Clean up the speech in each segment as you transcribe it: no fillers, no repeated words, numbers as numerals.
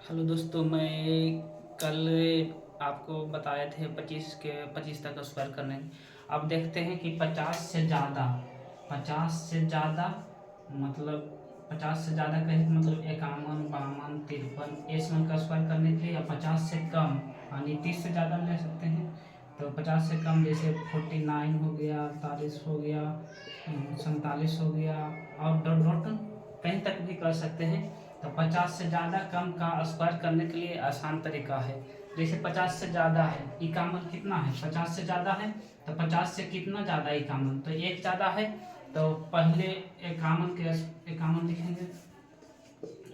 Hello दोस्तों, मैं कल आपको बताए थे 25 तक स्क्वायर करने। अब देखते हैं कि 50 से ज़्यादा मतलब 50 से ज़्यादा कहें तो मतलब 51, 52, 53 इस मन का स्क्वायर करने के लिए, या 50 से कम यानी 30 से ज़्यादा ले सकते हैं। तो 50 से कम जैसे 49 हो गया, 48 हो गया, 47 हो गया, और डॉट डॉट कहीं तक भी कर सकते हैं। तो 50 से ज़्यादा कम का स्क्वायर करने के लिए आसान तरीका है। जैसे 50 से ज़्यादा है, इक्यावन कितना है? 50 से ज़्यादा है तो 50 से कितना ज़्यादा? इक्यावन, तो एक ज़्यादा है। तो पहले इक्यावन लिखेंगे।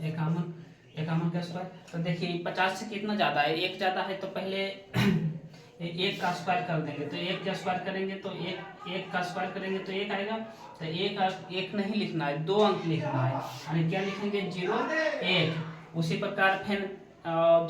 इक्यावन, इक्यावन का स्क्वायर, तो देखिए 50 से कितना ज़्यादा है? एक ज़्यादा है, तो पहले एक का स्क्वायर कर देंगे। तो एक का स्क्वायर करेंगे तो एक का स्क्वायर करेंगे तो एक आएगा। तो एक नहीं लिखना है, दो अंक लिखना है, यानी क्या लिखेंगे? 0 1। उसी प्रकार फिर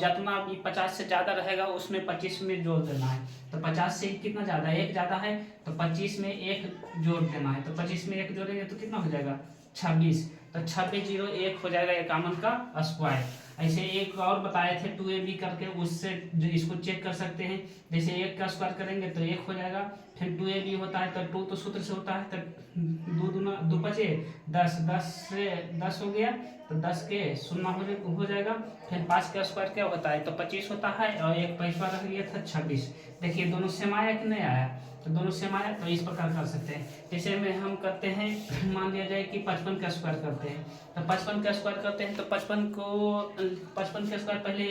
जितना भी 50 से ज़्यादा रहेगा उसमें 25 में जोड़ देना है। तो 50 से कितना ज़्यादा है? एक ज़्यादा है, तो 25 में एक जोड़ देना है। तो 25 में एक जोड़ेंगे तो कितना हो जाएगा? 26। तो 26 0 1 हो जाएगा इक्यावन का स्क्वायर। ऐसे एक और बताए थे 2ab करके, उससे जो इसको चेक कर सकते हैं। जैसे एक का स्क्वायर करेंगे तो एक हो जाएगा, फिर 2ab होता है तो 2 तो सूत्र से होता है, तो दो दूना दो बचे 10, 10 से 10 हो गया, तो 10 के शून्य हो जाएगा। फिर 5 का स्क्वायर क्या होता है? तो 25 होता है, और एक पैसा रह गया था 26। देखिए दोनों सेम आया कि नहीं आया? तो दोनों सेम आया, तो इस प्रकार कर सकते हैं। जैसे में हम करते हैं, मान लिया जाए कि 55 का स्क्वायर करते हैं। तो 55 का स्क्वायर करते हैं तो 55 का स्क्वायर पहले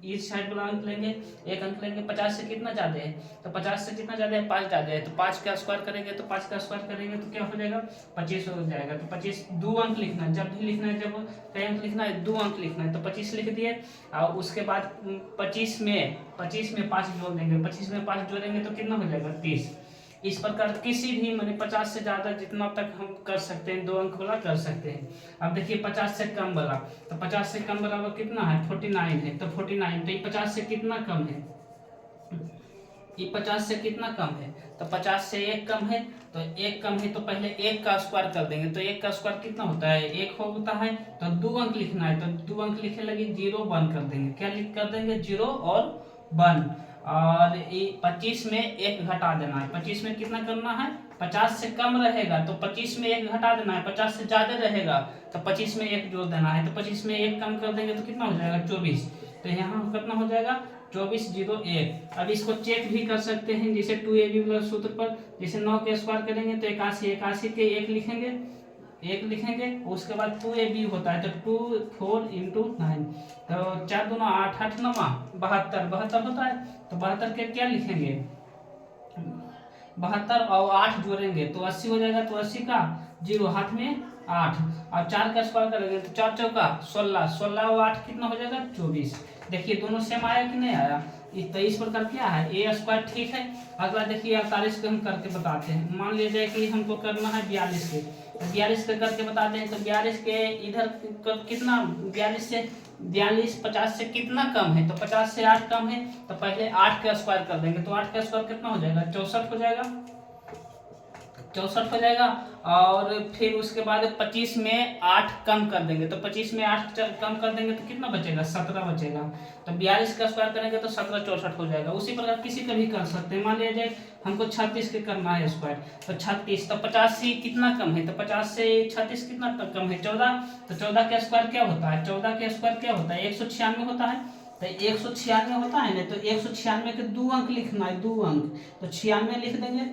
इस साइड वाला अंक लेंगे, एक अंक लेंगे। 50 से कितना ज़्यादा है? तो 50 से कितना ज़्यादा है? 5 ज़्यादा है, तो 5 का स्क्वायर करेंगे। तो 5 का स्क्वायर करेंगे तो क्या हो जाएगा? 25 हो जाएगा। तो 25 दो अंक लिखना है, जब भी लिखना है, जब कई अंक लिखना है, दो अंक लिखना है। तो 25 लिख दिए, और उसके बाद 25 में 5 जोड़ देंगे। 25 में 5 जोड़ेंगे तो कितना हो जाएगा? 30। इस प्रकार किसी भी मैंने 50 से ज़्यादा जितना तक हम कर सकते हैं, दो अंक वाला कर सकते हैं। अब देखिए 50 से कम वाला, तो 50 से कम वाला कितना है? 49 है। तो 49, तो ये 50 से कितना कम है? ये 50 से कितना कम है? तो 50 से एक कम है। तो एक कम है तो पहले एक का स्क्वायर कर देंगे। तो एक का स्क्वायर कितना होता है? एक होता है। तो दो अंक लिखना है, तो दो अंक लिखने लगे 0 1 कर देंगे। क्या लिख कर देंगे? 0 और 1। और ये 25 में एक घटा देना है। 25 में कितना करना है? 50 से कम रहेगा तो 25 में एक घटा देना है। 50 से ज्यादा रहेगा तो 25 में एक जोड़ देना है। तो 25 में एक कम कर देंगे तो कितना हो जाएगा? 24। तो यहाँ कितना हो जाएगा? 24 0 1। अब इसको चेक भी कर सकते हैं, जैसे 2ab वाला सूत्र पर, जैसे 9 के स्क्वायर करेंगे तो 81, 81 के एक लिखेंगे, एक लिखेंगे। उसके बाद 2ab होता है तो 2 4 इंटू 9, तो 4 दूना 8, 8 9 72, 72 होता है। तो 72 के क्या लिखेंगे? 72 और 8 जोड़ेंगे तो 80 हो जाएगा। तो 80 का 0 हाथ में 8, और 4 का स्क्वायर करेंगे तो 4 चौका 16, 16 और 8 कितना हो जाएगा? 24। देखिए दोनों सेम आया कि नहीं आया? तो इस प्रकार क्या है? ए स्क्वायर ठीक है। अगला देखिए 48 को हम करके बताते हैं। मान लीजिए कि हमको करना है 42 के, तो 42 के करके बताते हैं। तो 42 के इधर कितना? 42 से 50 से कितना कम है? तो 50 से 8 कम है, तो पहले 8 का स्क्वायर कर देंगे। तो 8 का स्क्वायर कितना हो जाएगा? 64 हो जाएगा। 64 हो जाएगा। और फिर उसके बाद 25 में 8 कम कर देंगे। तो 25 में 8 कम कर देंगे तो कितना बचेगा? 17 बचेगा। तो 42 का स्क्वायर करेंगे तो 17 64 हो जाएगा। उसी प्रकार किसी का भी कर सकते हैं। मान लिया जाए हमको 36 के करना है स्क्वायर, तो 36, तो 50 से कितना कम है? तो 50 से 36 कितना कम है? 14। तो 14 का स्क्वायर क्या होता है? 14 का स्क्वायर क्या होता है? 196 होता है। तो 196 होता है ना, तो 196 के दो अंक लिखना है, दो अंक। तो 96 लिख देंगे।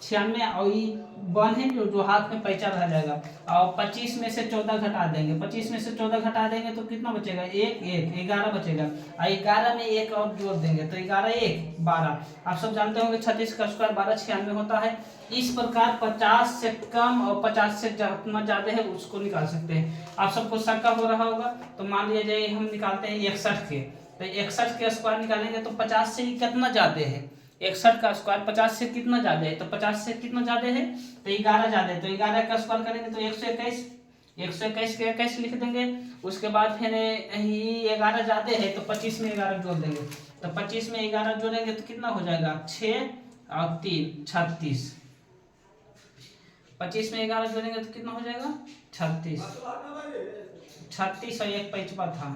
96, और ये 1 है जो हाथ में पैसा रह जाएगा। और 25 में से 14 घटा देंगे। 25 में से 14 घटा देंगे तो कितना बचेगा? 1 1 11 बचेगा। और 11 में एक और जोड़ देंगे तो 11 1 12। आप सब जानते होंगे 36 का स्क्वायर 1296 होता है। इस प्रकार 50 से कम और 50 से जितना ज्यादा है उसको निकाल सकते हैं। आप सबको शक्का हो रहा होगा, तो मान लिया जाए हम निकालते हैं 61 के। तो 61 के स्क्वायर निकालेंगे तो 50 से कितना ज्यादा है? 61 का स्क्वायर 50 से कितना ज्यादा है? तो 50 से कितना ज्यादा है? तो 11 ज्यादा है। तो 11 का स्क्वायर करेंगे तो 121, 121 के 21 लिख देंगे। उसके बाद फिर ये 11 ज्यादा है तो 25 में 11 जोड़ देंगे। तो 25 में 11 जोड़ेंगे तो कितना हो जाएगा? 6 और 3 36। 25 में 11 जोड़ेंगे तो कितना हो जाएगा? 36। 36 और एक 5 था।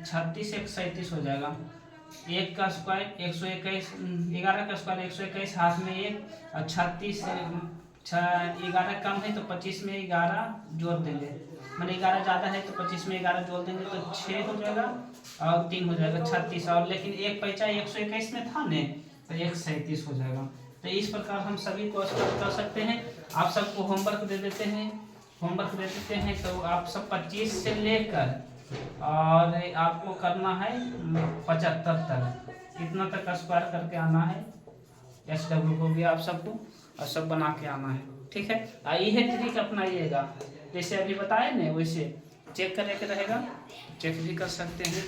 36 एक 37 हो जाएगा। 1 का स्क्वायर 121, 11 का स्क्वायर 121, हाथ में 1 और 36 11 कम है तो 25 में 11 जोड़ देंगे, मैंने 11 ज़्यादा है तो 25 में 11 जोड़ देंगे तो 6 हो जाएगा और 3 हो जाएगा 36, और लेकिन एक पैसा 121 में था ने तो 137 हो जाएगा। तो इस प्रकार हम सभी को स्पष्ट कर सकते हैं। आप सबको होमवर्क दे देते हैं, तो आप सब 25 से लेकर और आपको करना है 75 तक, इतना तक स्क्वायर करके आना है। SW हो गया आप सबको, और सब बना के आना है, ठीक है। यही ट्रिक अपनाइएगा, जैसे अभी बताए ना वैसे चेक करके रहेगा, चेक भी कर सकते हैं।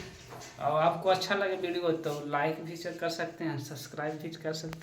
और आपको अच्छा लगे वीडियो तो लाइक भी कर सकते हैं, सब्सक्राइब भी कर सकते हैं।